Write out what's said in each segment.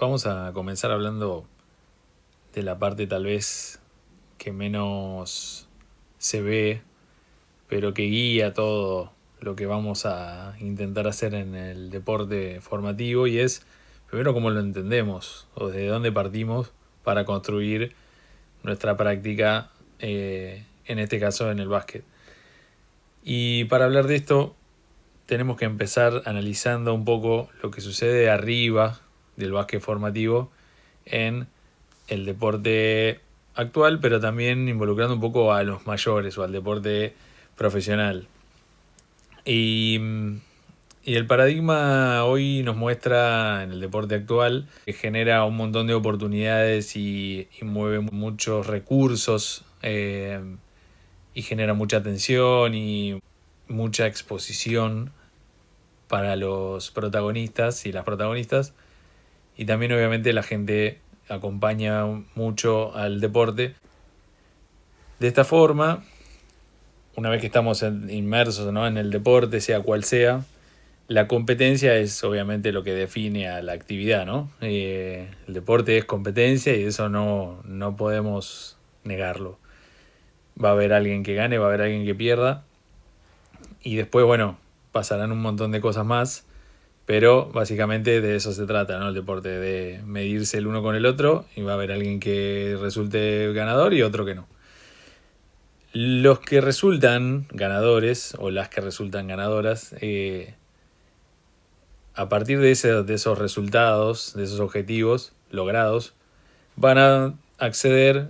Vamos a comenzar hablando de la parte tal vez que menos se ve, pero que guía todo lo que vamos a intentar hacer en el deporte formativo, y es primero cómo lo entendemos o desde dónde partimos para construir nuestra práctica, en este caso en el básquet. Y para hablar de esto tenemos que empezar analizando un poco lo que sucede arriba del básquet formativo en el deporte actual, pero también involucrando un poco a los mayores o al deporte profesional. Y, y el paradigma hoy nos muestra en el deporte actual que genera un montón de oportunidades y mueve muchos recursos, y genera mucha atención y mucha exposición para los protagonistas y las protagonistas. Y también obviamente la gente acompaña mucho al deporte. De esta forma, una vez que estamos inmersos, ¿no?, en el deporte, sea cual sea, la competencia es obviamente lo que define a la actividad, ¿no? El deporte es competencia y eso no podemos negarlo. Va a haber alguien que gane, va a haber alguien que pierda y después, bueno, pasarán un montón de cosas más, pero básicamente de eso se trata, ¿no? El deporte, de medirse el uno con el otro, y va a haber alguien que resulte ganador y otro que no. Los que resultan ganadores o las que resultan ganadoras, a partir de esos resultados, de esos objetivos logrados, van a acceder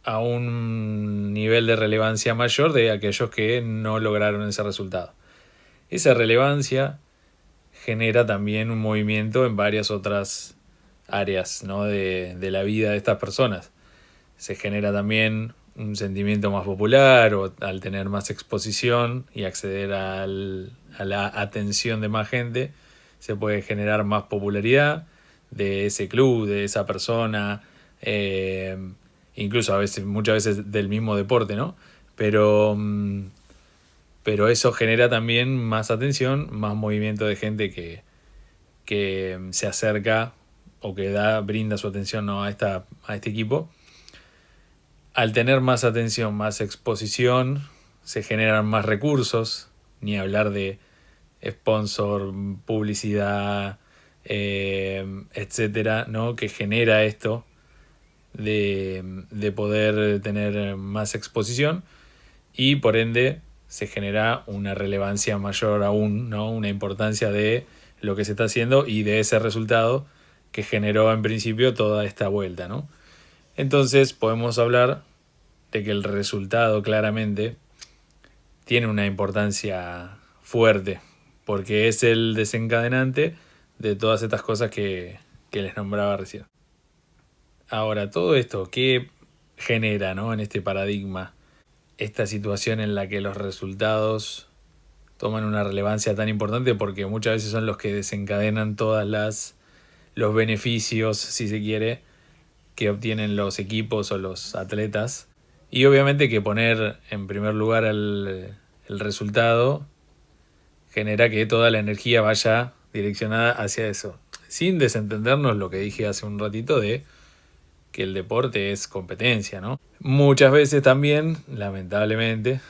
a un nivel de relevancia mayor de aquellos que no lograron ese resultado. Esa relevancia genera también un movimiento en varias otras áreas, ¿no?, de la vida de estas personas. Se genera también un sentimiento más popular, o al tener más exposición y acceder a la atención de más gente, se puede generar más popularidad de ese club, de esa persona, incluso muchas veces del mismo deporte, ¿no? Pero eso genera también más atención, más movimiento de gente que se acerca o que brinda su atención, ¿no?, a este equipo. Al tener más atención, más exposición, se generan más recursos, ni hablar de sponsor, publicidad, etcétera, ¿no?, que genera esto de poder tener más exposición, y por ende se genera una relevancia mayor aún, ¿no?, una importancia de lo que se está haciendo y de ese resultado que generó en principio toda esta vuelta, ¿no? Entonces podemos hablar de que el resultado claramente tiene una importancia fuerte, porque es el desencadenante de todas estas cosas que les nombraba recién. Ahora, todo esto, ¿qué genera, ¿no?, en este paradigma? Esta situación en la que los resultados toman una relevancia tan importante, porque muchas veces son los que desencadenan los beneficios, si se quiere, que obtienen los equipos o los atletas. Y obviamente que poner en primer lugar el resultado genera que toda la energía vaya direccionada hacia eso, sin desentendernos lo que dije hace un ratito de que el deporte es competencia, ¿no? Muchas veces también, lamentablemente,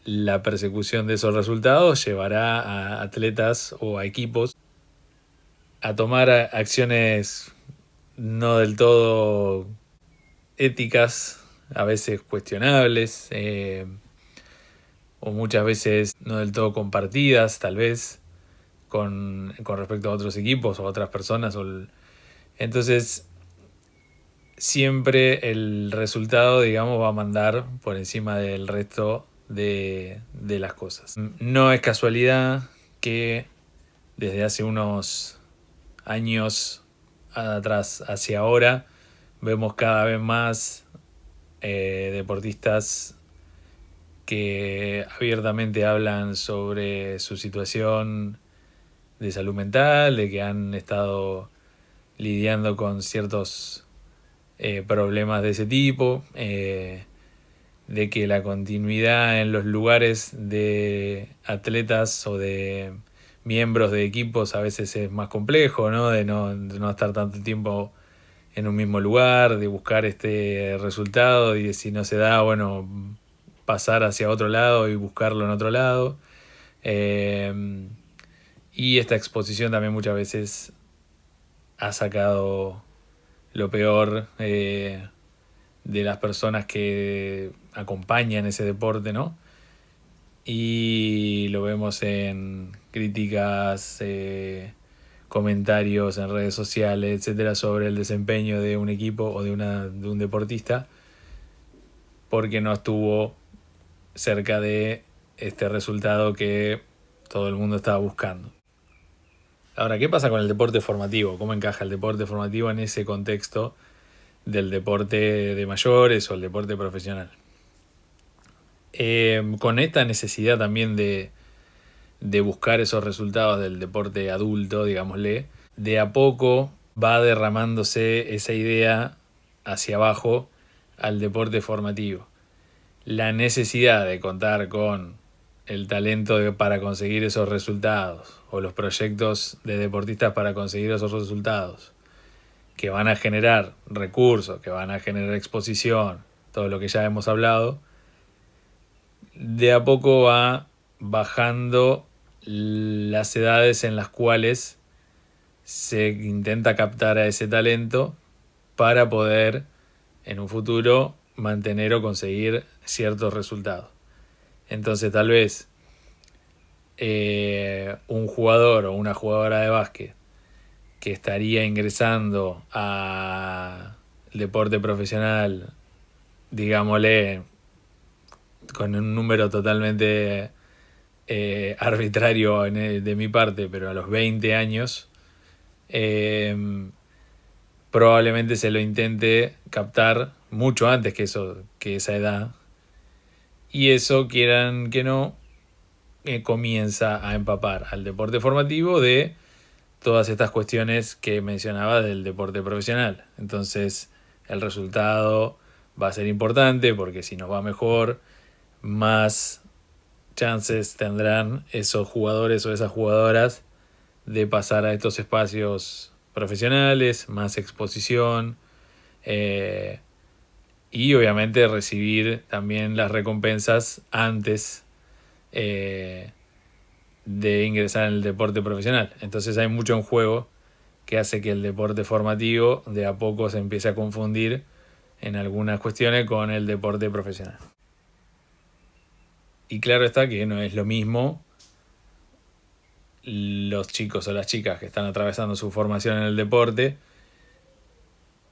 la persecución de esos resultados llevará a atletas o a equipos a tomar acciones no del todo éticas, a veces cuestionables, o muchas veces no del todo compartidas, tal vez, con respecto a otros equipos o a otras personas. Entonces, siempre el resultado, digamos, va a mandar por encima del resto de las cosas. No es casualidad que desde hace unos años atrás hacia ahora vemos cada vez más deportistas que abiertamente hablan sobre su situación de salud mental, de que han estado lidiando con ciertos problemas de ese tipo, de que la continuidad en los lugares de atletas o de miembros de equipos a veces es más complejo, ¿no? De no estar tanto tiempo en un mismo lugar, de buscar este resultado y de si no se da, bueno, pasar hacia otro lado y buscarlo en otro lado. Y esta exposición también muchas veces ha sacado lo peor de las personas que acompañan ese deporte, ¿no? Y lo vemos en críticas, comentarios en redes sociales, etcétera, sobre el desempeño de un equipo o de un deportista, porque no estuvo cerca de este resultado que todo el mundo estaba buscando. Ahora, ¿qué pasa con el deporte formativo? ¿Cómo encaja el deporte formativo en ese contexto del deporte de mayores o el deporte profesional? Con esta necesidad también de buscar esos resultados del deporte adulto, digámosle, de a poco va derramándose esa idea hacia abajo al deporte formativo. La necesidad de contar con el talento para conseguir esos resultados o los proyectos de deportistas para conseguir esos resultados que van a generar recursos, que van a generar exposición, todo lo que ya hemos hablado, de a poco va bajando las edades en las cuales se intenta captar a ese talento para poder en un futuro mantener o conseguir ciertos resultados. Entonces tal vez un jugador o una jugadora de básquet que estaría ingresando al deporte profesional, digámosle, con un número totalmente arbitrario de mi parte, pero a los 20 años, probablemente se lo intente captar mucho antes que esa edad. Y eso, quieran que no, comienza a empapar al deporte formativo de todas estas cuestiones que mencionaba del deporte profesional. Entonces, el resultado va a ser importante porque si nos va mejor, más chances tendrán esos jugadores o esas jugadoras de pasar a estos espacios profesionales, más exposición, y obviamente recibir también las recompensas antes de ingresar en el deporte profesional. Entonces hay mucho en juego que hace que el deporte formativo de a poco se empiece a confundir en algunas cuestiones con el deporte profesional. Y claro está que no es lo mismo los chicos o las chicas que están atravesando su formación en el deporte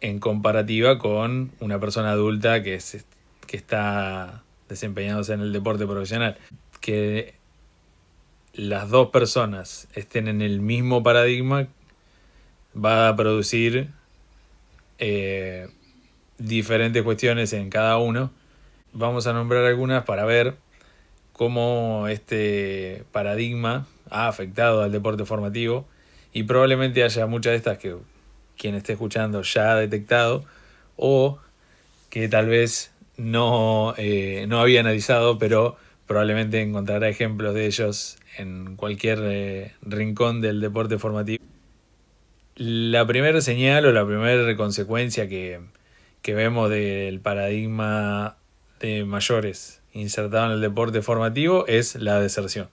en comparativa con una persona adulta que está desempeñándose en el deporte profesional. Que las dos personas estén en el mismo paradigma va a producir diferentes cuestiones en cada uno. Vamos a nombrar algunas para ver cómo este paradigma ha afectado al deporte formativo y probablemente haya muchas de estas que quien esté escuchando ya ha detectado o que tal vez no había analizado, pero probablemente encontrará ejemplos de ellos en cualquier rincón del deporte formativo. La primera señal o la primera consecuencia que vemos del paradigma de mayores insertado en el deporte formativo es la deserción.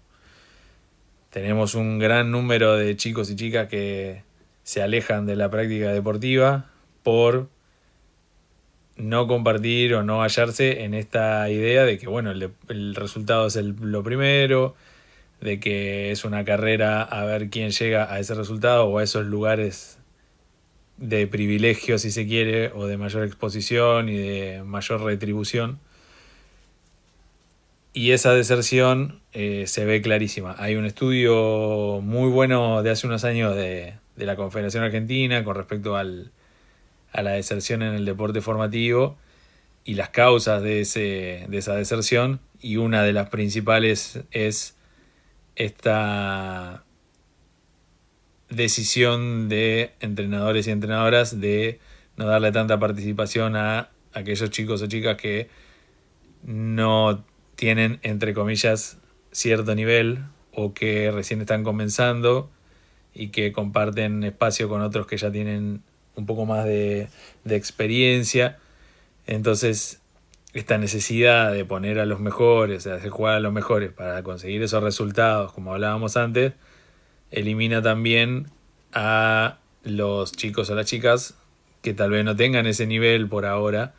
Tenemos un gran número de chicos y chicas que se alejan de la práctica deportiva por no compartir o no hallarse en esta idea de que bueno, el resultado es lo primero, de que es una carrera a ver quién llega a ese resultado o a esos lugares de privilegio, si se quiere, o de mayor exposición y de mayor retribución. Y esa deserción se ve clarísima. Hay un estudio muy bueno de hace unos años de la Confederación Argentina con respecto a la deserción en el deporte formativo y las causas de esa deserción. Y una de las principales es esta decisión de entrenadores y entrenadoras de no darle tanta participación a aquellos chicos o chicas que no tienen, entre comillas, cierto nivel o que recién están comenzando y que comparten espacio con otros que ya tienen un poco más de experiencia. Entonces, esta necesidad de poner a los mejores, de hacer jugar a los mejores para conseguir esos resultados, como hablábamos antes, elimina también a los chicos o las chicas que tal vez no tengan ese nivel por ahora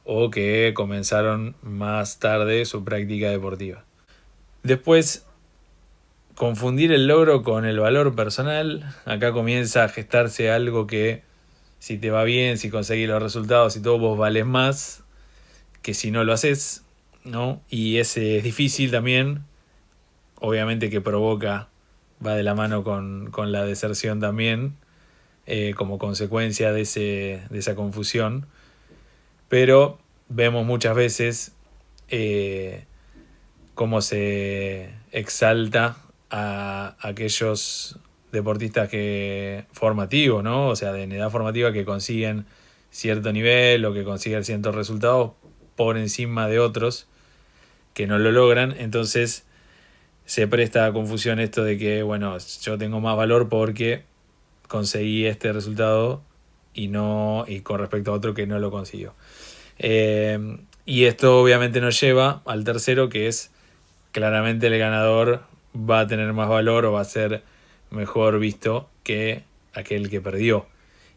o que comenzaron más tarde su práctica deportiva. Después, confundir el logro con el valor personal. Acá comienza a gestarse algo que si te va bien, si conseguís los resultados y todo, vos valés más que si no lo haces, ¿no? Y ese es difícil también, obviamente que provoca, va de la mano con la deserción también, como consecuencia de esa confusión. Pero vemos muchas veces cómo se exalta a aquellos deportistas formativos, ¿no? O sea, en edad formativa que consiguen cierto nivel o que consiguen ciertos resultados por encima de otros que no lo logran. Entonces se presta a confusión esto de que, bueno, yo tengo más valor porque conseguí este resultado y con respecto a otro que no lo consiguió. Y esto obviamente nos lleva al tercero, que es claramente el ganador va a tener más valor o va a ser mejor visto que aquel que perdió.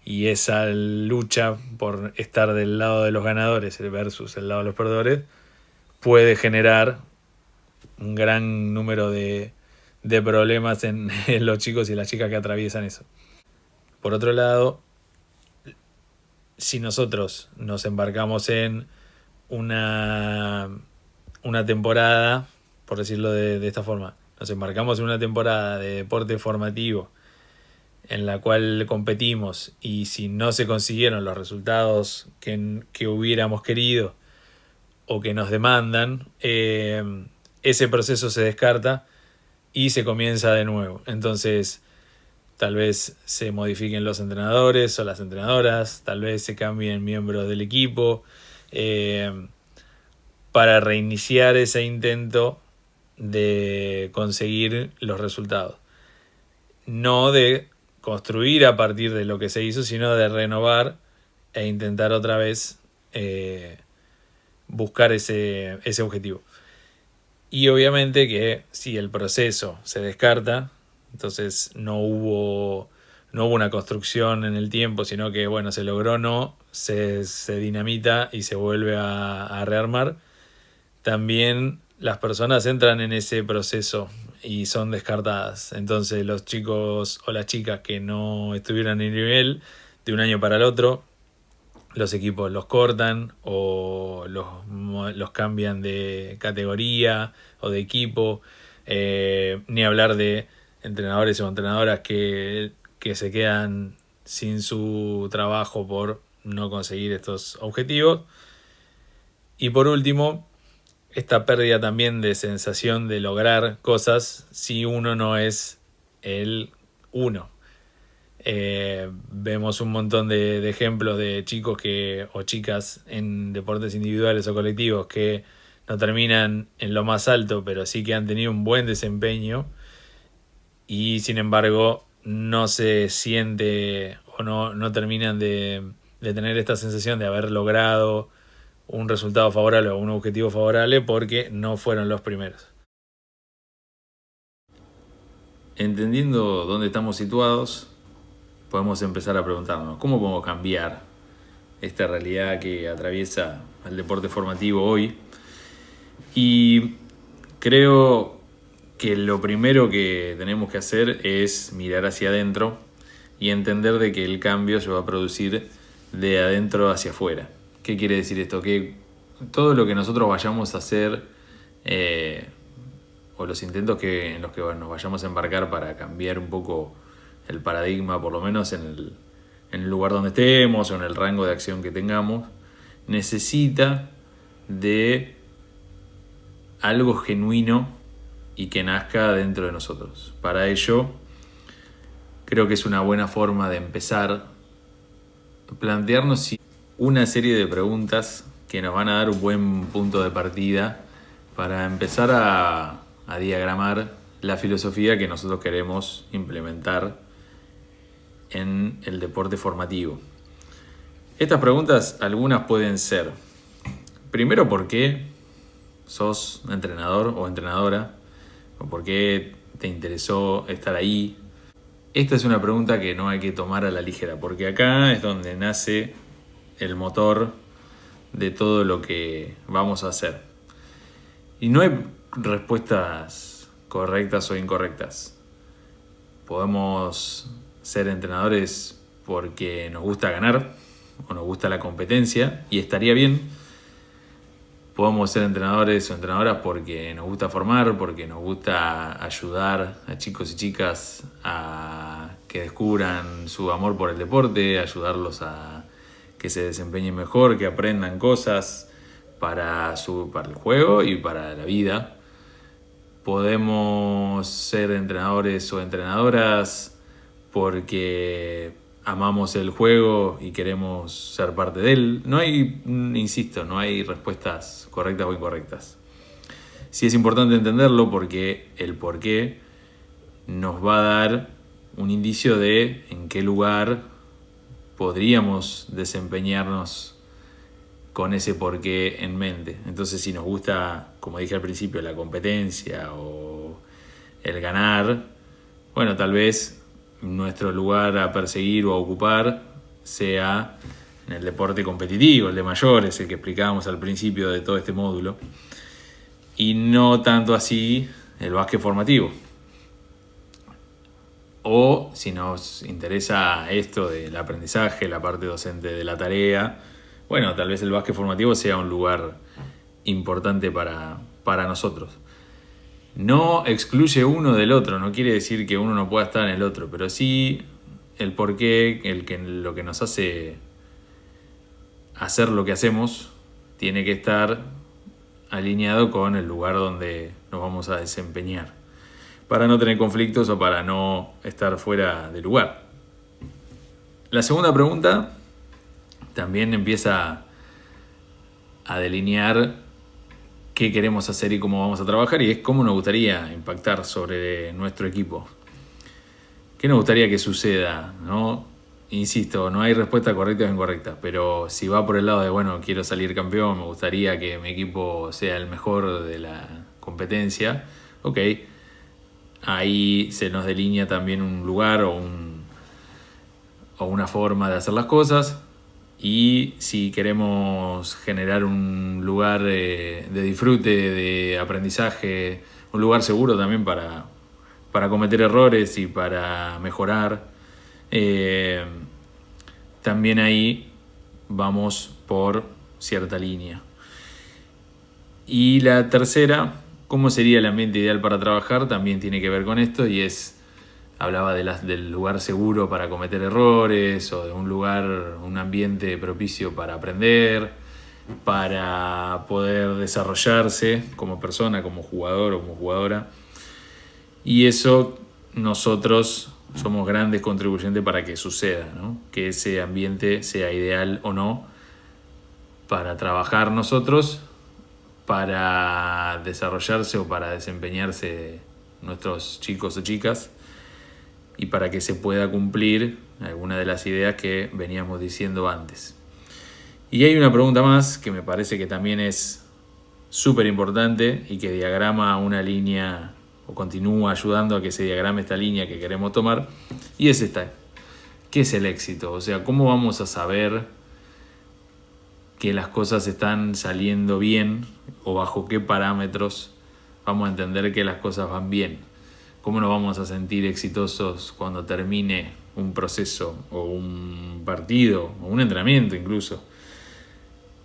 Y esa lucha por estar del lado de los ganadores versus el lado de los perdedores puede generar un gran número de problemas en los chicos y las chicas que atraviesan eso. Por otro lado, si nosotros nos embarcamos en una temporada, por decirlo de esta forma, nos embarcamos en una temporada de deporte formativo en la cual competimos y si no se consiguieron los resultados que hubiéramos querido o que nos demandan, ese proceso se descarta y se comienza de nuevo. Entonces, tal vez se modifiquen los entrenadores o las entrenadoras, tal vez se cambien miembros del equipo, para reiniciar ese intento de conseguir los resultados. No de construir a partir de lo que se hizo, sino de renovar e intentar otra vez buscar ese objetivo. Y obviamente que si el proceso se descarta, entonces no hubo una construcción en el tiempo, sino que bueno, se logró, se dinamita y se vuelve a rearmar. También las personas entran en ese proceso y son descartadas. Entonces los chicos o las chicas que no estuvieron en el nivel de un año para el otro, los equipos los cortan o los cambian de categoría o de equipo. Ni hablar de entrenadores o entrenadoras que se quedan sin su trabajo por no conseguir estos objetivos. Y por último, esta pérdida también de sensación de lograr cosas si uno no es el uno. Vemos un montón de ejemplos de chicos o chicas en deportes individuales o colectivos que no terminan en lo más alto, pero sí que han tenido un buen desempeño y sin embargo no se siente o no terminan de tener esta sensación de haber logrado un resultado favorable o un objetivo favorable porque no fueron los primeros. Entendiendo dónde estamos situados, podemos empezar a preguntarnos cómo podemos cambiar esta realidad que atraviesa el deporte formativo hoy. Y creo que lo primero que tenemos que hacer es mirar hacia adentro y entender de que el cambio se va a producir de adentro hacia afuera. ¿Qué quiere decir esto? Que todo lo que nosotros vayamos a hacer o los intentos en los que nos vayamos a embarcar para cambiar un poco el paradigma, por lo menos en el lugar donde estemos o en el rango de acción que tengamos, necesita de algo genuino y que nazca dentro de nosotros. Para ello, creo que es una buena forma de empezar plantearnos una serie de preguntas que nos van a dar un buen punto de partida para empezar a diagramar la filosofía que nosotros queremos implementar en el deporte formativo. Estas preguntas, algunas pueden ser: primero, ¿por qué sos entrenador o entrenadora? ¿O por qué te interesó estar ahí? Esta es una pregunta que no hay que tomar a la ligera, porque acá es donde nace el motor de todo lo que vamos a hacer. Y no hay respuestas correctas o incorrectas. Podemos ser entrenadores porque nos gusta ganar o nos gusta la competencia, y estaría bien. Podemos ser entrenadores o entrenadoras porque nos gusta formar, porque nos gusta ayudar a chicos y chicas a que descubran su amor por el deporte, ayudarlos a que se desempeñen mejor, que aprendan cosas para el juego y para la vida. Podemos ser entrenadores o entrenadoras porque amamos el juego y queremos ser parte de él. No hay, insisto, no hay respuestas correctas o incorrectas. Sí es importante entenderlo porque el porqué nos va a dar un indicio de en qué lugar podríamos desempeñarnos con ese porqué en mente. Entonces, si nos gusta, como dije al principio, la competencia o el ganar, bueno, tal vez nuestro lugar a perseguir o a ocupar sea en el deporte competitivo, el de mayores, el que explicábamos al principio de todo este módulo, y no tanto así el básquet formativo. O si nos interesa esto del aprendizaje, la parte docente de la tarea, bueno, tal vez el básquet formativo sea un lugar importante para nosotros. No excluye uno del otro, no quiere decir que uno no pueda estar en el otro, pero sí el porqué, lo que nos hace hacer lo que hacemos, tiene que estar alineado con el lugar donde nos vamos a desempeñar, para no tener conflictos o para no estar fuera de lugar. La segunda pregunta también empieza a delinear qué queremos hacer y cómo vamos a trabajar, y es cómo nos gustaría impactar sobre nuestro equipo. ¿Qué nos gustaría que suceda? ¿No? Insisto, no hay respuesta correcta o incorrecta, pero si va por el lado de, bueno, quiero salir campeón, me gustaría que mi equipo sea el mejor de la competencia, ok, ahí se nos delinea también un lugar o una forma de hacer las cosas. Y si queremos generar un lugar de disfrute, de aprendizaje, un lugar seguro también para cometer errores y para mejorar, también ahí vamos por cierta línea. Y la tercera, ¿cómo sería el ambiente ideal para trabajar? También tiene que ver con esto, y hablaba del lugar seguro para cometer errores, o de un ambiente propicio para aprender, para poder desarrollarse como persona, como jugador o como jugadora. Y eso nosotros somos grandes contribuyentes para que suceda, ¿no? Que ese ambiente sea ideal o no para trabajar nosotros, para desarrollarse o para desempeñarse nuestros chicos o chicas, y para que se pueda cumplir alguna de las ideas que veníamos diciendo antes. Y hay una pregunta más que me parece que también es súper importante y que diagrama una línea o continúa ayudando a que se diagrame esta línea que queremos tomar, y es esta: ¿qué es el éxito? O sea, ¿cómo vamos a saber que las cosas están saliendo bien, o bajo qué parámetros vamos a entender que las cosas van bien? ¿Cómo nos vamos a sentir exitosos cuando termine un proceso o un partido o un entrenamiento incluso?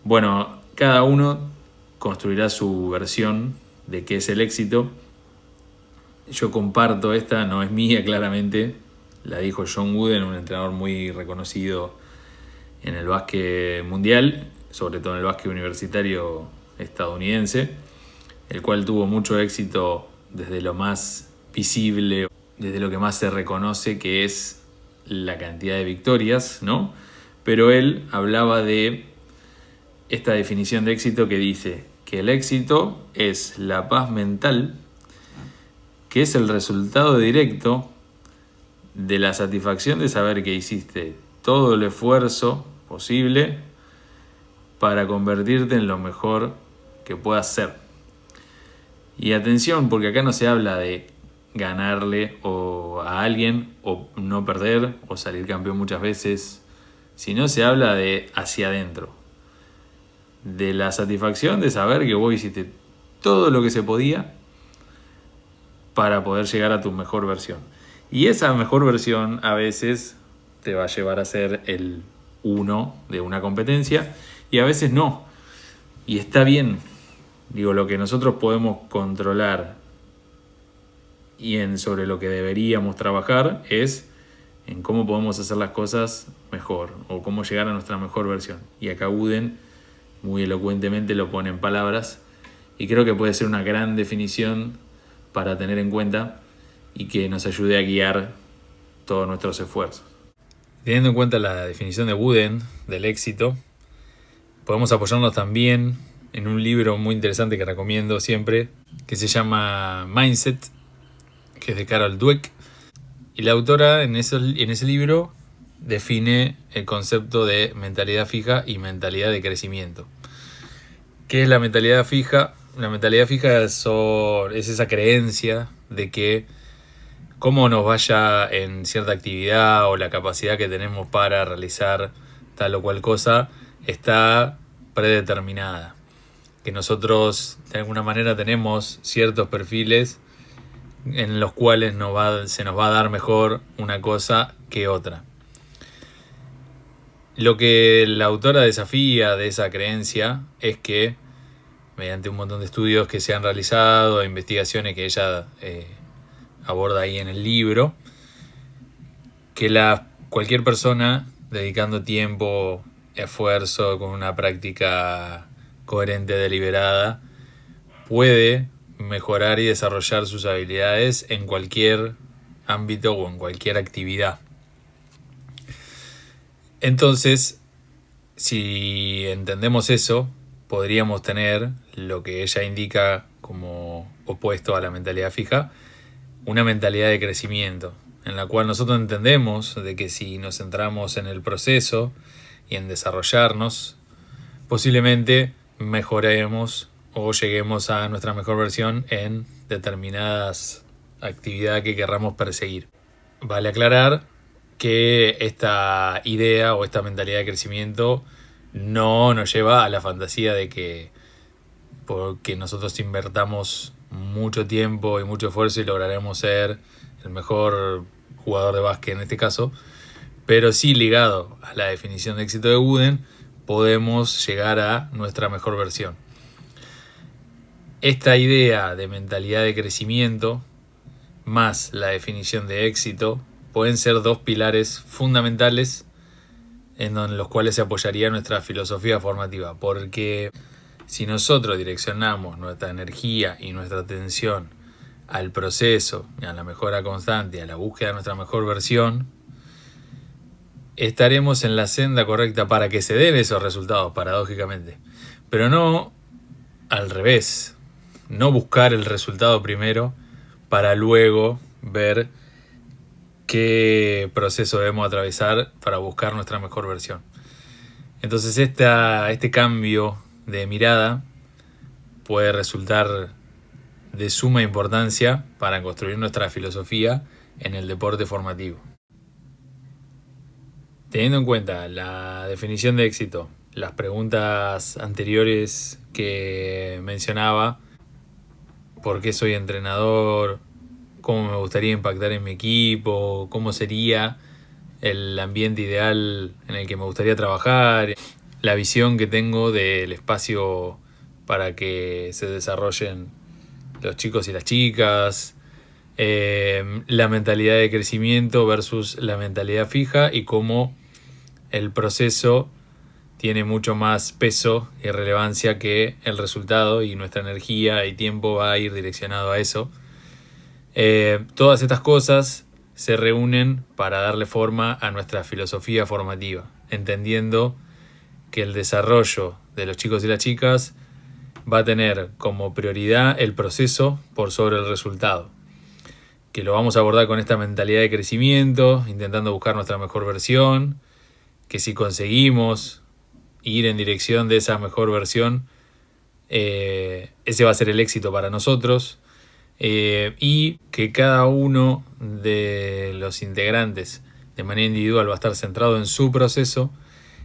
Bueno, cada uno construirá su versión de qué es el éxito. Yo comparto esta, no es mía claramente, la dijo John Wooden, un entrenador muy reconocido en el básquet mundial, sobre todo en el básquet universitario estadounidense, el cual tuvo mucho éxito desde lo más visible, desde lo que más se reconoce, que es la cantidad de victorias, ¿no? Pero él hablaba de esta definición de éxito que dice que el éxito es la paz mental que es el resultado directo de la satisfacción de saber que hiciste todo el esfuerzo posible para convertirte en lo mejor que puedas ser. Y atención, porque acá no se habla de ganarle a alguien o no perder o salir campeón muchas veces, sino se habla de hacia adentro, de la satisfacción de saber que vos hiciste todo lo que se podía para poder llegar a tu mejor versión. Y esa mejor versión a veces te va a llevar a ser el uno de una competencia y a veces no. Y está bien. Digo, lo que nosotros podemos controlar y sobre lo que deberíamos trabajar es en cómo podemos hacer las cosas mejor o cómo llegar a nuestra mejor versión. Y acá Wooden muy elocuentemente lo pone en palabras y creo que puede ser una gran definición para tener en cuenta y que nos ayude a guiar todos nuestros esfuerzos. Teniendo en cuenta la definición de Wooden del éxito, podemos apoyarnos también en un libro muy interesante que recomiendo siempre, que se llama Mindset, que es de Carol Dweck. Y la autora en ese libro define el concepto de mentalidad fija y mentalidad de crecimiento. ¿Qué es la mentalidad fija? La mentalidad fija es esa creencia de que cómo nos vaya en cierta actividad o la capacidad que tenemos para realizar tal o cual cosa está predeterminada. Que nosotros de alguna manera tenemos ciertos perfiles en los cuales se nos va a dar mejor una cosa que otra. Lo que la autora desafía de esa creencia es que, mediante un montón de estudios que se han realizado, investigaciones que ella aborda ahí en el libro, que cualquier persona dedicando tiempo, esfuerzo, con una práctica coherente, deliberada, puede mejorar y desarrollar sus habilidades en cualquier ámbito o en cualquier actividad. Entonces, si entendemos eso, podríamos tener lo que ella indica como opuesto a la mentalidad fija, una mentalidad de crecimiento, en la cual nosotros entendemos de que si nos centramos en el proceso y en desarrollarnos, posiblemente mejoremos o lleguemos a nuestra mejor versión en determinadas actividades que querramos perseguir. Vale aclarar que esta idea o esta mentalidad de crecimiento no nos lleva a la fantasía de que porque nosotros invertamos mucho tiempo y mucho esfuerzo y lograremos ser el mejor jugador de básquet en este caso, pero sí ligado a la definición de éxito de Wooden, podemos llegar a nuestra mejor versión. Esta idea de mentalidad de crecimiento más la definición de éxito pueden ser dos pilares fundamentales en los cuales se apoyaría nuestra filosofía formativa, porque si nosotros direccionamos nuestra energía y nuestra atención al proceso, a la mejora constante, a la búsqueda de nuestra mejor versión, estaremos en la senda correcta para que se den esos resultados, paradójicamente. Pero no al revés, no buscar el resultado primero para luego ver qué proceso debemos atravesar para buscar nuestra mejor versión. Entonces este cambio de mirada puede resultar de suma importancia para construir nuestra filosofía en el deporte formativo. Teniendo en cuenta la definición de éxito, las preguntas anteriores que mencionaba, ¿por qué soy entrenador? ¿Cómo me gustaría impactar en mi equipo? ¿Cómo sería el ambiente ideal en el que me gustaría trabajar? La visión que tengo del espacio para que se desarrollen los chicos y las chicas, la mentalidad de crecimiento versus la mentalidad fija y cómo el proceso tiene mucho más peso y relevancia que el resultado, y nuestra energía y tiempo va a ir direccionado a eso. Todas estas cosas se reúnen para darle forma a nuestra filosofía formativa, entendiendo que el desarrollo de los chicos y las chicas va a tener como prioridad el proceso por sobre el resultado. que lo vamos a abordar con esta mentalidad de crecimiento, intentando buscar nuestra mejor versión, que si conseguimos ir en dirección de esa mejor versión, ese va a ser el éxito para nosotros, y que cada uno de los integrantes de manera individual va a estar centrado en su proceso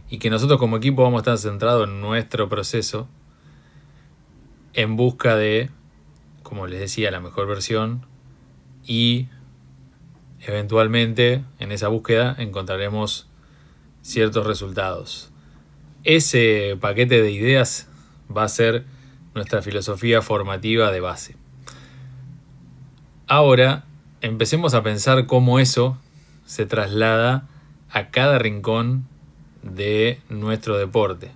y que nosotros como equipo vamos a estar centrados en nuestro proceso en busca de, como les decía, la mejor versión, y eventualmente en esa búsqueda encontraremos ciertos resultados. Ese paquete de ideas va a ser nuestra filosofía formativa de base. Ahora, empecemos a pensar cómo eso se traslada a cada rincón de nuestro deporte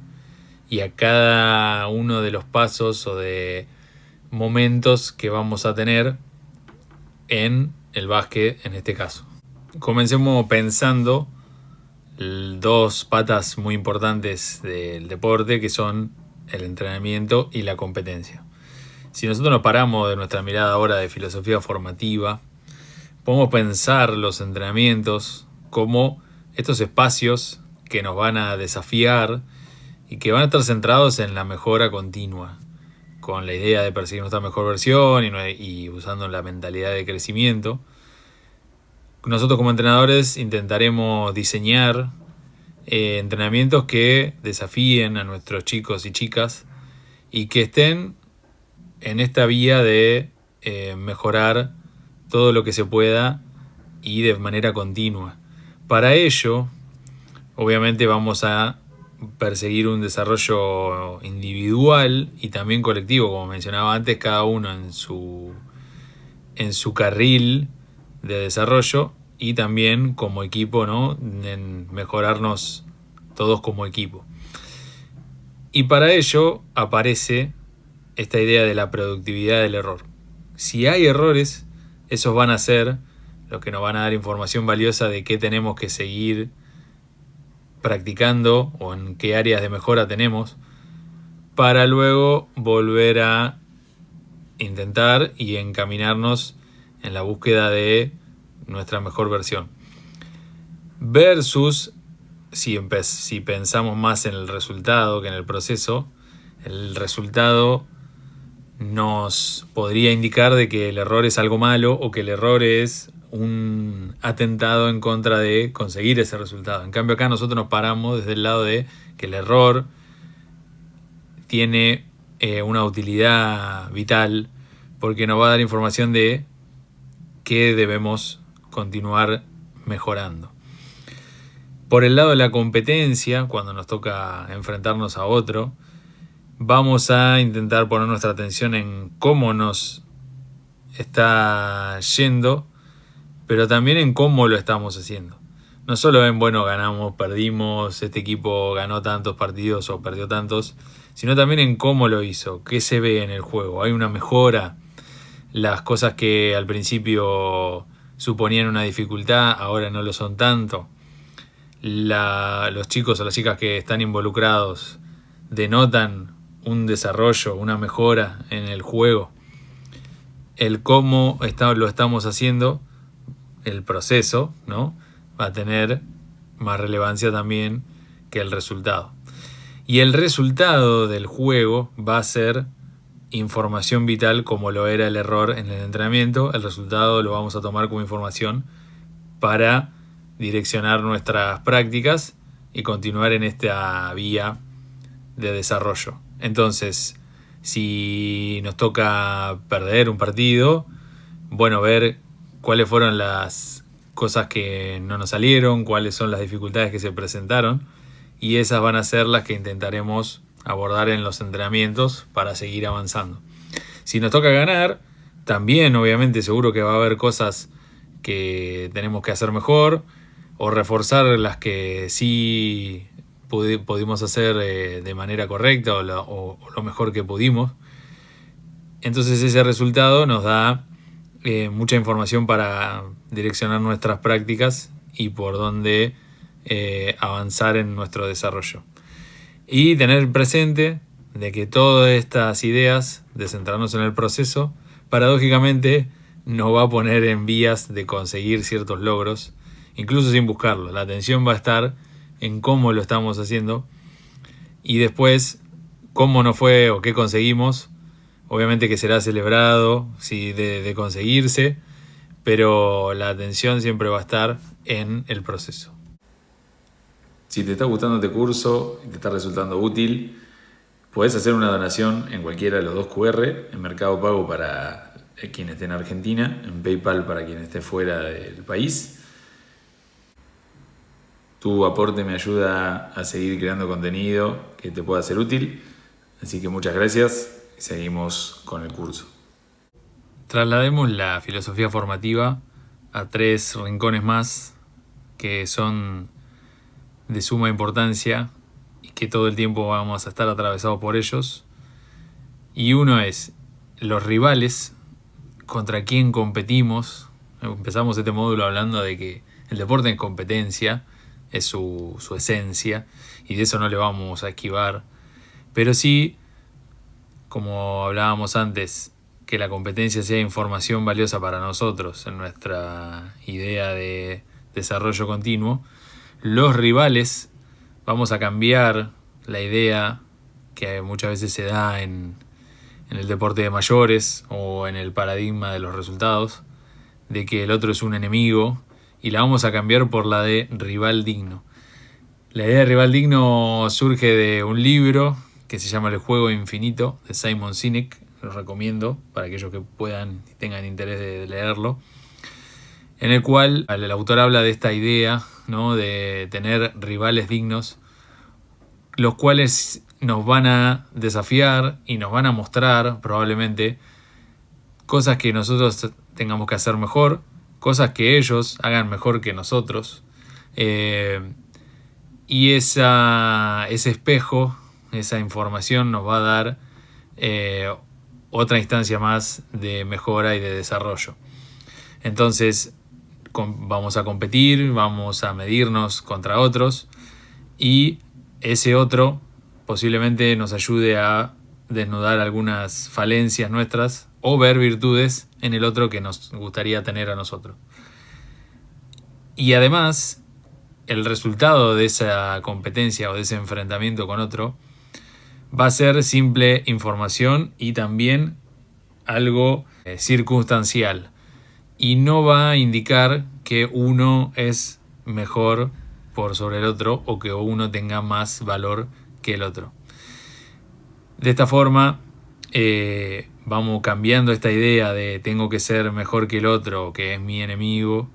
y a cada uno de los pasos o de momentos que vamos a tener en el básquet en este caso. Comencemos pensando dos patas muy importantes del deporte, que son el entrenamiento y la competencia. Si nosotros nos paramos de nuestra mirada ahora de filosofía formativa, podemos pensar los entrenamientos como estos espacios que nos van a desafiar y que van a estar centrados en la mejora continua, con la idea de perseguir nuestra mejor versión y usando la mentalidad de crecimiento. Nosotros como entrenadores intentaremos diseñar entrenamientos que desafíen a nuestros chicos y chicas y que estén en esta vía de mejorar todo lo que se pueda y de manera continua. Para ello, obviamente vamos a perseguir un desarrollo individual y también colectivo, como mencionaba antes, cada uno en su carril de desarrollo, y también como equipo, ¿no? En mejorarnos todos como equipo. Y para ello aparece esta idea de la productividad del error. Si hay errores, esos van a ser los que nos van a dar información valiosa de qué tenemos que seguir practicando o en qué áreas de mejora tenemos, para luego volver a intentar y encaminarnos en la búsqueda de nuestra mejor versión. Versus, si pensamos más en el resultado que en el proceso, el resultado nos podría indicar de que el error es algo malo o que el error es un atentado en contra de conseguir ese resultado. En cambio acá nosotros nos paramos desde el lado de que el error tiene una utilidad vital porque nos va a dar información de qué debemos continuar mejorando. Por el lado de la competencia, cuando nos toca enfrentarnos a otro, vamos a intentar poner nuestra atención en cómo nos está yendo, pero también en cómo lo estamos haciendo. No solo en, bueno, ganamos, perdimos, este equipo ganó tantos partidos o perdió tantos, sino también en cómo lo hizo, qué se ve en el juego. Hay una mejora, las cosas que al principio suponían una dificultad, ahora no lo son tanto. Los chicos o las chicas que están involucrados denotan un desarrollo, una mejora en el juego. El cómo lo estamos haciendo, el proceso, ¿no? Va a tener más relevancia también que el resultado. Y el resultado del juego va a ser información vital, como lo era el error en el entrenamiento. El resultado lo vamos a tomar como información para direccionar nuestras prácticas y continuar en esta vía de desarrollo. Entonces, si nos toca perder un partido, bueno, ver cuáles fueron las cosas que no nos salieron, cuáles son las dificultades que se presentaron, y esas van a ser las que intentaremos abordar en los entrenamientos para seguir avanzando. Si nos toca ganar, también obviamente seguro que va a haber cosas que tenemos que hacer mejor o reforzar las que sí pudimos hacer de manera correcta o lo mejor que pudimos. Entonces ese resultado nos da mucha información para direccionar nuestras prácticas y por dónde avanzar en nuestro desarrollo. Y tener presente de que todas estas ideas de centrarnos en el proceso, paradójicamente nos va a poner en vías de conseguir ciertos logros, incluso sin buscarlo. La atención va a estar en cómo lo estamos haciendo y después cómo nos fue o qué conseguimos. Obviamente que será celebrado si de conseguirse, pero la atención siempre va a estar en el proceso. Si te está gustando este curso y te está resultando útil, podés hacer una donación en cualquiera de los 2 QR, en Mercado Pago para quien esté en Argentina, en PayPal para quien esté fuera del país. Tu aporte me ayuda a seguir creando contenido que te pueda ser útil, así que muchas gracias y seguimos con el curso. Traslademos la filosofía formativa a 3 rincones más que son de suma importancia y que todo el tiempo vamos a estar atravesados por ellos. Y uno es los rivales, contra quién competimos. Empezamos este módulo hablando de que el deporte es competencia, es su esencia, y de eso no le vamos a esquivar. Pero sí, como hablábamos antes, que la competencia sea información valiosa para nosotros en nuestra idea de desarrollo continuo. Los rivales, vamos a cambiar la idea que muchas veces se da en el deporte de mayores o en el paradigma de los resultados, de que el otro es un enemigo, y la vamos a cambiar por la de rival digno. La idea de rival digno surge de un libro que se llama El Juego Infinito, de Simon Sinek. Lo recomiendo para aquellos que puedan y tengan interés de leerlo, en el cual el autor habla de esta idea, ¿no?, de tener rivales dignos, los cuales nos van a desafiar y nos van a mostrar probablemente cosas que nosotros tengamos que hacer mejor, cosas que ellos hagan mejor que nosotros, y ese espejo, esa información nos va a dar otra instancia más de mejora y de desarrollo. Entonces vamos a competir, vamos a medirnos contra otros, y ese otro posiblemente nos ayude a desnudar algunas falencias nuestras o ver virtudes en el otro que nos gustaría tener a nosotros. Y además, el resultado de esa competencia o de ese enfrentamiento con otro va a ser simple información y también algo circunstancial, y no va a indicar que uno es mejor por sobre el otro o que uno tenga más valor que el otro. De esta forma vamos cambiando esta idea de tengo que ser mejor que el otro, que es mi enemigo.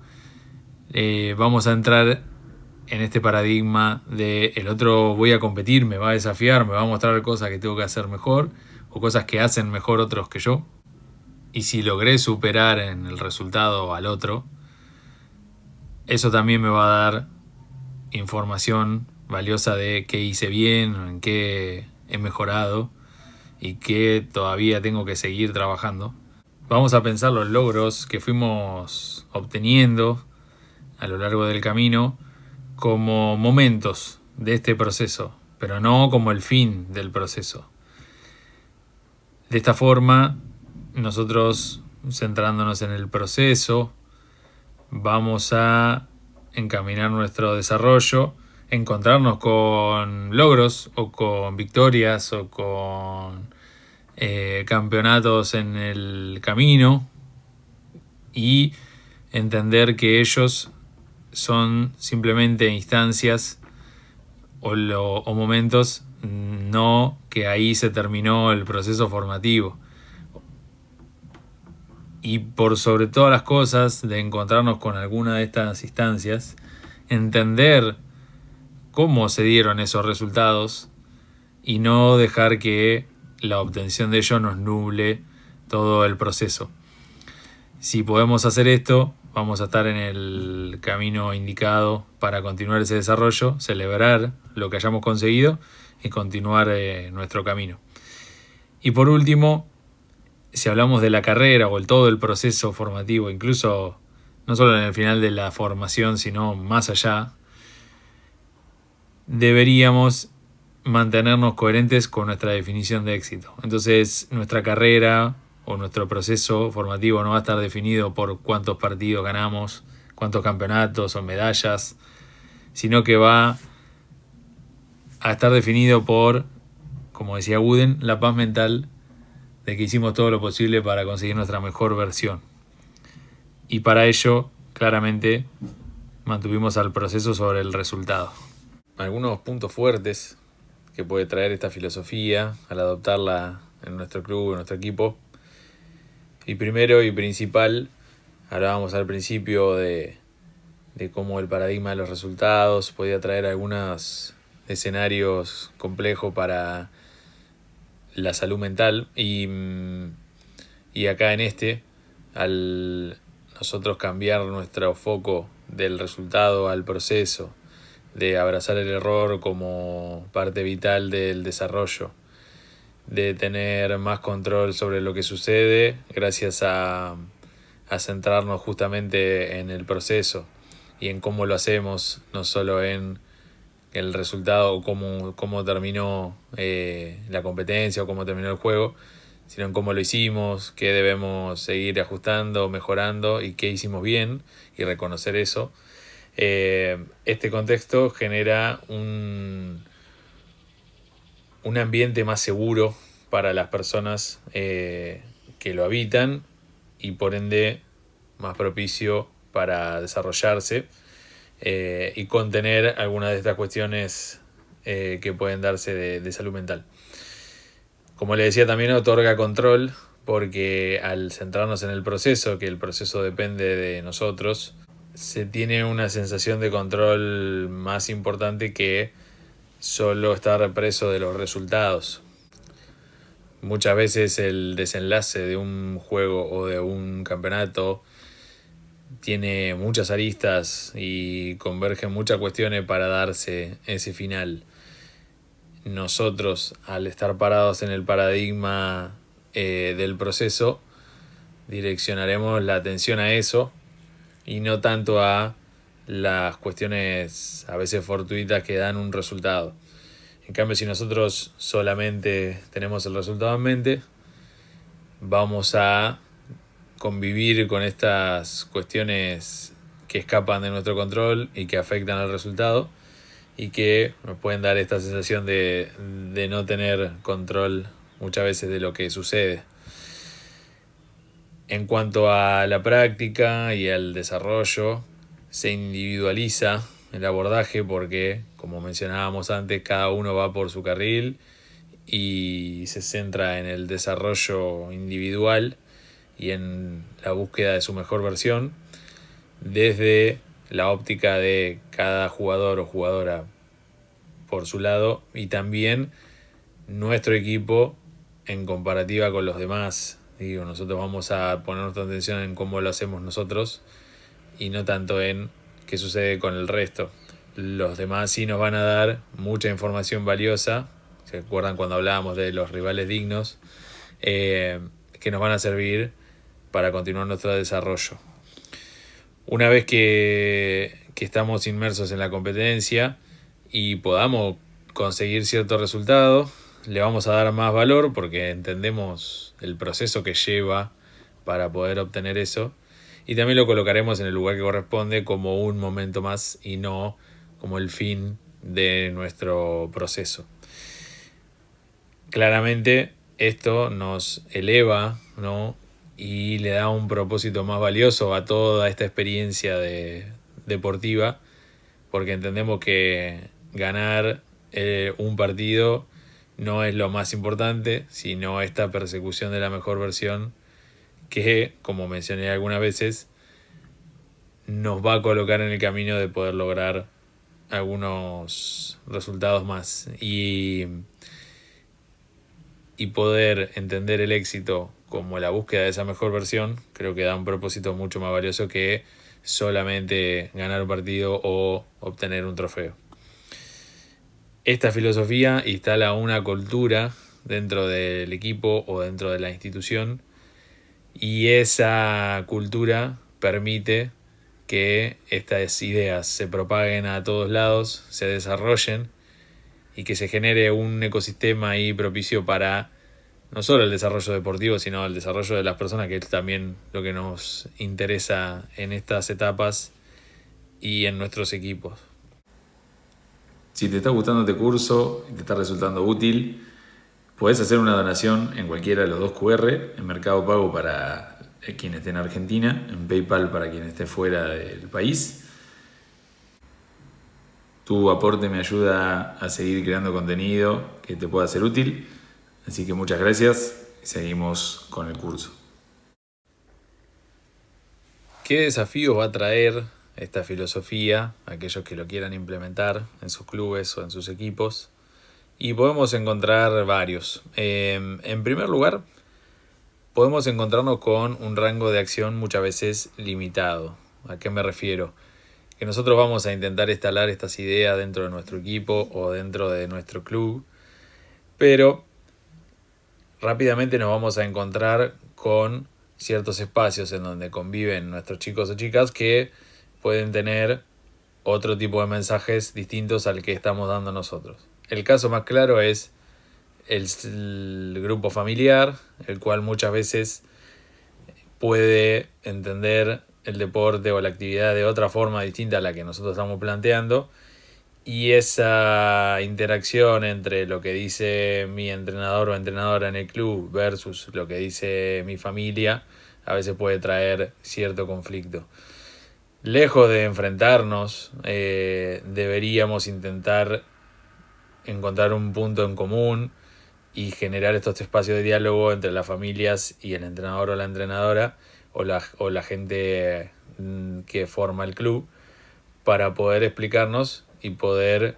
Vamos a entrar en este paradigma de el otro voy a competir, me va a desafiar, me va a mostrar cosas que tengo que hacer mejor o cosas que hacen mejor otros que yo. Y si logré superar en el resultado al otro, eso también me va a dar información valiosa de qué hice bien, en qué he mejorado y qué todavía tengo que seguir trabajando. Vamos a pensar los logros que fuimos obteniendo a lo largo del camino como momentos de este proceso, pero no como el fin del proceso. De esta forma, nosotros, centrándonos en el proceso, vamos a encaminar nuestro desarrollo, encontrarnos con logros o con victorias o con campeonatos en el camino, y entender que ellos son simplemente instancias o momentos, no que ahí se terminó el proceso formativo. Y por sobre todas las cosas, de encontrarnos con alguna de estas instancias, entender cómo se dieron esos resultados y no dejar que la obtención de ellos nos nuble todo el proceso. Si podemos hacer esto, vamos a estar en el camino indicado para continuar ese desarrollo, celebrar lo que hayamos conseguido y continuar nuestro camino. Y por último, si hablamos de la carrera o todo el proceso formativo, incluso no solo en el final de la formación, sino más allá, deberíamos mantenernos coherentes con nuestra definición de éxito. Entonces, nuestra carrera o nuestro proceso formativo no va a estar definido por cuántos partidos ganamos, cuántos campeonatos o medallas, sino que va a estar definido por, como decía Wooden, la paz mental de que hicimos todo lo posible para conseguir nuestra mejor versión. Y para ello, claramente, mantuvimos al proceso sobre el resultado. Algunos puntos fuertes que puede traer esta filosofía al adoptarla en nuestro club, en nuestro equipo. Y primero y principal, hablábamos al principio de cómo el paradigma de los resultados podía traer algunos escenarios complejos para la salud mental. Y acá en al nosotros cambiar nuestro foco del resultado al proceso, de abrazar el error como parte vital del desarrollo, de tener más control sobre lo que sucede gracias a centrarnos justamente en el proceso y en cómo lo hacemos, no solo en el resultado o cómo terminó la competencia o cómo terminó el juego, sino en cómo lo hicimos, qué debemos seguir ajustando, mejorando y qué hicimos bien, y reconocer eso. Este contexto genera un ambiente más seguro para las personas que lo habitan y por ende más propicio para desarrollarse y contener algunas de estas cuestiones que pueden darse de salud mental. Como le decía, también otorga control, porque al centrarnos en el proceso, que el proceso depende de nosotros, se tiene una sensación de control más importante que solo estar preso de los resultados. Muchas veces el desenlace de un juego o de un campeonato tiene muchas aristas y convergen muchas cuestiones para darse ese final. Nosotros, al estar parados en el paradigma del proceso, direccionaremos la atención a eso y no tanto a las cuestiones a veces fortuitas que dan un resultado. En cambio, si nosotros solamente tenemos el resultado en mente, vamos a convivir con estas cuestiones que escapan de nuestro control y que afectan al resultado y que nos pueden dar esta sensación de no tener control muchas veces de lo que sucede. En cuanto a la práctica y al desarrollo, se individualiza el abordaje porque, como mencionábamos antes, cada uno va por su carril y se centra en el desarrollo individual y en la búsqueda de su mejor versión desde la óptica de cada jugador o jugadora por su lado, y también nuestro equipo en comparativa con los demás. Nosotros vamos a poner nuestra atención en cómo lo hacemos nosotros y no tanto en qué sucede con el resto. Los demás sí nos van a dar mucha información valiosa. ¿Se acuerdan cuando hablábamos de los rivales dignos? Que nos van a servir para continuar nuestro desarrollo. Una vez que estamos inmersos en la competencia y podamos conseguir cierto resultado, le vamos a dar más valor porque entendemos el proceso que lleva para poder obtener eso, y también lo colocaremos en el lugar que corresponde como un momento más y no como el fin de nuestro proceso. Claramente esto nos eleva, ¿no?, y le da un propósito más valioso a toda esta experiencia deportiva, porque entendemos que ganar un partido no es lo más importante, sino esta persecución de la mejor versión que, como mencioné algunas veces, nos va a colocar en el camino de poder lograr algunos resultados más y poder entender el éxito como la búsqueda de esa mejor versión. Creo que da un propósito mucho más valioso que solamente ganar un partido o obtener un trofeo. Esta filosofía instala una cultura dentro del equipo o dentro de la institución, y esa cultura permite que estas ideas se propaguen a todos lados, se desarrollen y que se genere un ecosistema ahí propicio para no solo el desarrollo deportivo, sino el desarrollo de las personas, que es también lo que nos interesa en estas etapas y en nuestros equipos. Si te está gustando este curso y te está resultando útil, podés hacer una donación en cualquiera de los 2 QR, en Mercado Pago para quien esté en Argentina, en PayPal para quien esté fuera del país. Tu aporte me ayuda a seguir creando contenido que te pueda ser útil, así que muchas gracias y seguimos con el curso. ¿Qué desafíos va a traer esta filosofía a aquellos que lo quieran implementar en sus clubes o en sus equipos? Y podemos encontrar varios. En primer lugar, podemos encontrarnos con un rango de acción muchas veces limitado. ¿A qué me refiero? Que nosotros vamos a intentar instalar estas ideas dentro de nuestro equipo o dentro de nuestro club, pero rápidamente nos vamos a encontrar con ciertos espacios en donde conviven nuestros chicos o chicas que pueden tener otro tipo de mensajes distintos al que estamos dando nosotros. El caso más claro es el grupo familiar, el cual muchas veces puede entender el deporte o la actividad de otra forma distinta a la que nosotros estamos planteando, y esa interacción entre lo que dice mi entrenador o entrenadora en el club versus lo que dice mi familia a veces puede traer cierto conflicto. Lejos de enfrentarnos, deberíamos intentar encontrar un punto en común y generar estos espacios de diálogo entre las familias y el entrenador o la entrenadora o la gente que forma el club, para poder explicarnos y poder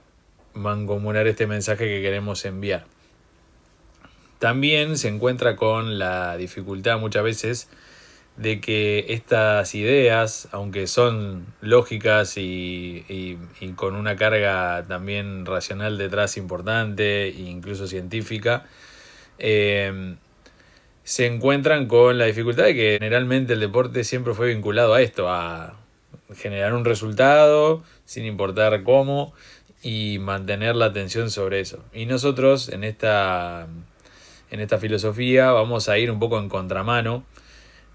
mancomunar este mensaje que queremos enviar. También se encuentra con la dificultad muchas veces de que estas ideas, aunque son lógicas y con una carga también racional detrás importante e incluso científica, se encuentran con la dificultad de que generalmente el deporte siempre fue vinculado a esto, a generar un resultado sin importar cómo y mantener la atención sobre eso. Y nosotros en esta filosofía vamos a ir un poco en contramano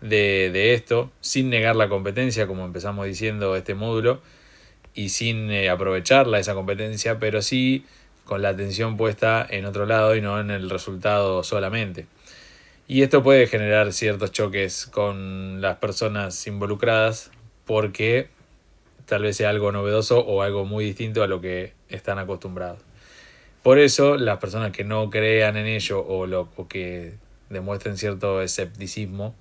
de esto, sin negar la competencia, como empezamos diciendo este módulo, y sin aprovecharla esa competencia, pero sí con la atención puesta en otro lado y no en el resultado solamente. Y esto puede generar ciertos choques con las personas involucradas porque tal vez sea algo novedoso o algo muy distinto a lo que están acostumbrados. Por eso las personas que no crean en ello o que demuestren cierto escepticismo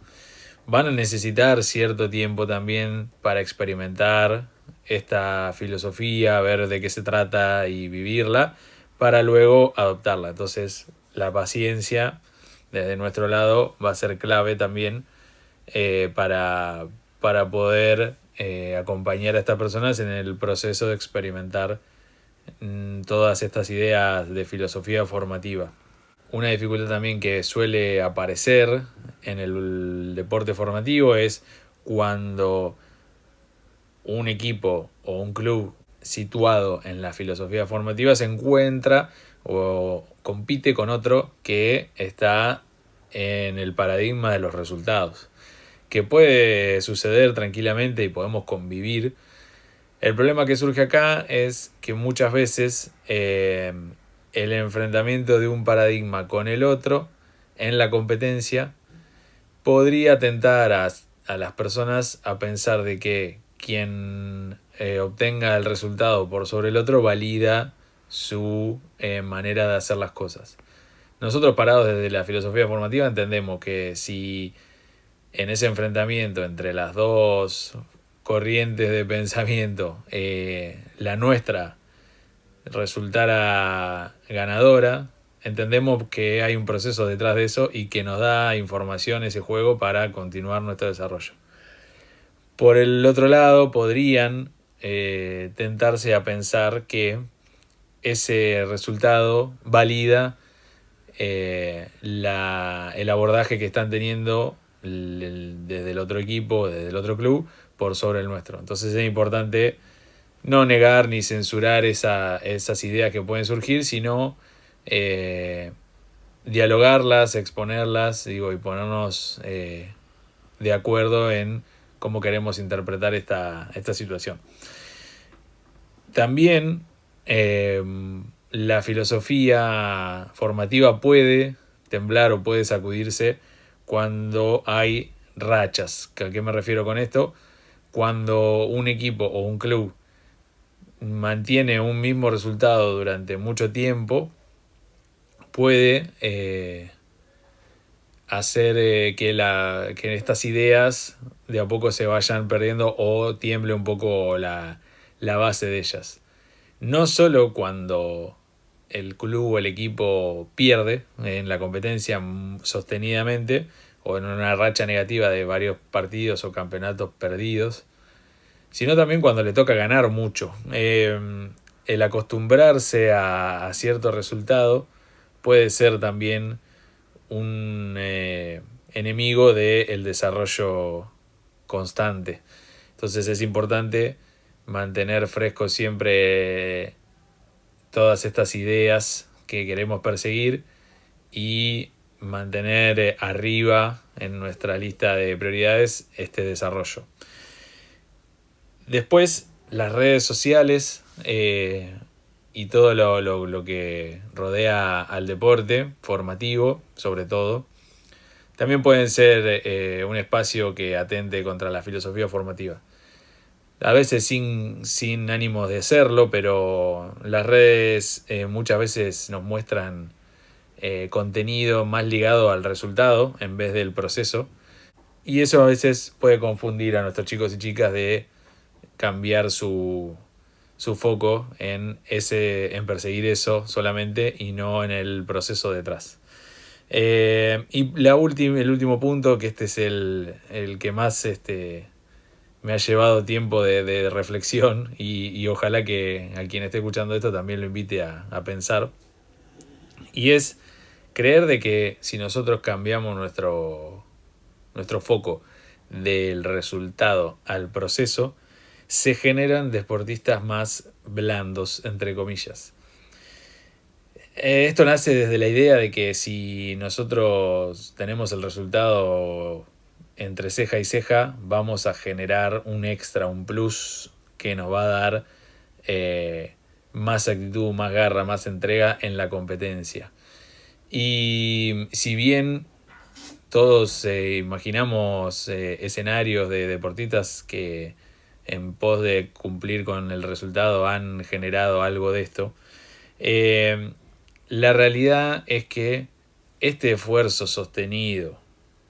van a necesitar cierto tiempo también para experimentar esta filosofía, ver de qué se trata y vivirla, para luego adoptarla. Entonces la paciencia desde nuestro lado va a ser clave también para poder acompañar a estas personas en el proceso de experimentar todas estas ideas de filosofía formativa. Una dificultad también que suele aparecer en el deporte formativo es cuando un equipo o un club situado en la filosofía formativa se encuentra o compite con otro que está en el paradigma de los resultados, que puede suceder tranquilamente y podemos convivir. El problema que surge acá es que muchas veces el enfrentamiento de un paradigma con el otro en la competencia podría tentar a las personas a pensar de que quien obtenga el resultado por sobre el otro valida su manera de hacer las cosas. Nosotros, parados desde la filosofía formativa, entendemos que si en ese enfrentamiento entre las dos corrientes de pensamiento la nuestra resultara ganadora, entendemos que hay un proceso detrás de eso y que nos da información ese juego para continuar nuestro desarrollo. Por el otro lado, podrían tentarse a pensar que ese resultado valida el abordaje que están teniendo desde el otro equipo, desde el otro club, por sobre el nuestro. Entonces es importante no negar ni censurar esas ideas que pueden surgir, sino dialogarlas, exponerlas, digo, y ponernos de acuerdo en cómo queremos interpretar esta situación. También la filosofía formativa puede temblar o puede sacudirse cuando hay rachas. ¿A qué me refiero con esto? Cuando un equipo o un club mantiene un mismo resultado durante mucho tiempo, puede hacer que estas ideas de a poco se vayan perdiendo o tiemble un poco la base de ellas. No solo cuando el club o el equipo pierde en la competencia sostenidamente o en una racha negativa de varios partidos o campeonatos perdidos, sino también cuando le toca ganar mucho. El acostumbrarse a cierto resultado puede ser también un enemigo del desarrollo constante. Entonces es importante mantener fresco siempre todas estas ideas que queremos perseguir y mantener arriba en nuestra lista de prioridades este desarrollo. Después, las redes sociales y todo lo que rodea al deporte formativo, sobre todo, también pueden ser un espacio que atente contra la filosofía formativa. A veces sin ánimos de serlo, pero las redes muchas veces nos muestran contenido más ligado al resultado en vez del proceso. Y eso a veces puede confundir a nuestros chicos y chicas de cambiar su foco en perseguir eso solamente y no en el proceso detrás. Y el último punto, que este es el que más me ha llevado tiempo de reflexión y ojalá que a quien esté escuchando esto también lo invite a pensar, y es creer de que si nosotros cambiamos nuestro foco del resultado al proceso, se generan deportistas más blandos, entre comillas. Esto nace desde la idea de que si nosotros tenemos el resultado entre ceja y ceja, vamos a generar un extra, un plus que nos va a dar más actitud, más garra, más entrega en la competencia. Y si bien todos imaginamos escenarios de deportistas que en pos de cumplir con el resultado han generado algo de esto, la realidad es que este esfuerzo sostenido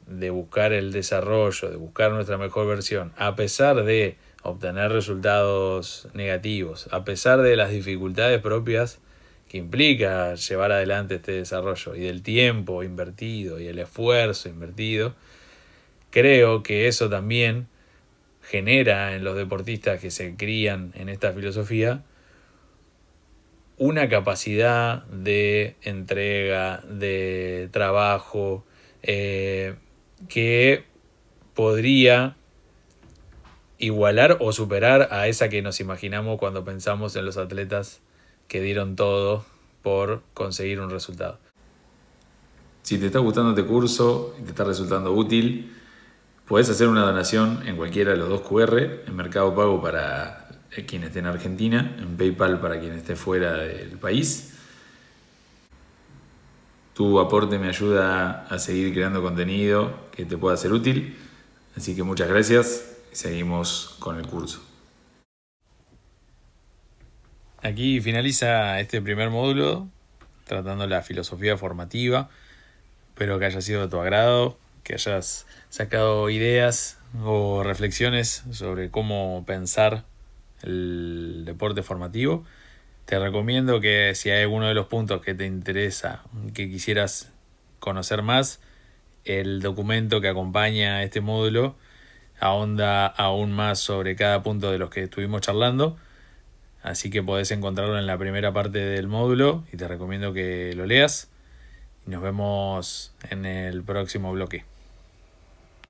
de buscar el desarrollo, de buscar nuestra mejor versión, a pesar de obtener resultados negativos, a pesar de las dificultades propias que implica llevar adelante este desarrollo y del tiempo invertido y el esfuerzo invertido, creo que eso también genera en los deportistas que se crían en esta filosofía una capacidad de entrega, de trabajo, que podría igualar o superar a esa que nos imaginamos cuando pensamos en los atletas que dieron todo por conseguir un resultado. Si te está gustando este curso y te está resultando útil, puedes hacer una donación en cualquiera de los dos QR, en Mercado Pago para quien esté en Argentina, en PayPal para quien esté fuera del país. Tu aporte me ayuda a seguir creando contenido que te pueda ser útil, así que muchas gracias y seguimos con el curso. Aquí finaliza este primer módulo tratando la filosofía formativa. Espero que haya sido de tu agrado, que hayas sacado ideas o reflexiones sobre cómo pensar el deporte formativo. Te recomiendo que si hay alguno de los puntos que te interesa, que quisieras conocer más, el documento que acompaña a este módulo ahonda aún más sobre cada punto de los que estuvimos charlando. Así que podés encontrarlo en la primera parte del módulo y te recomiendo que lo leas. Y nos vemos en el próximo bloque.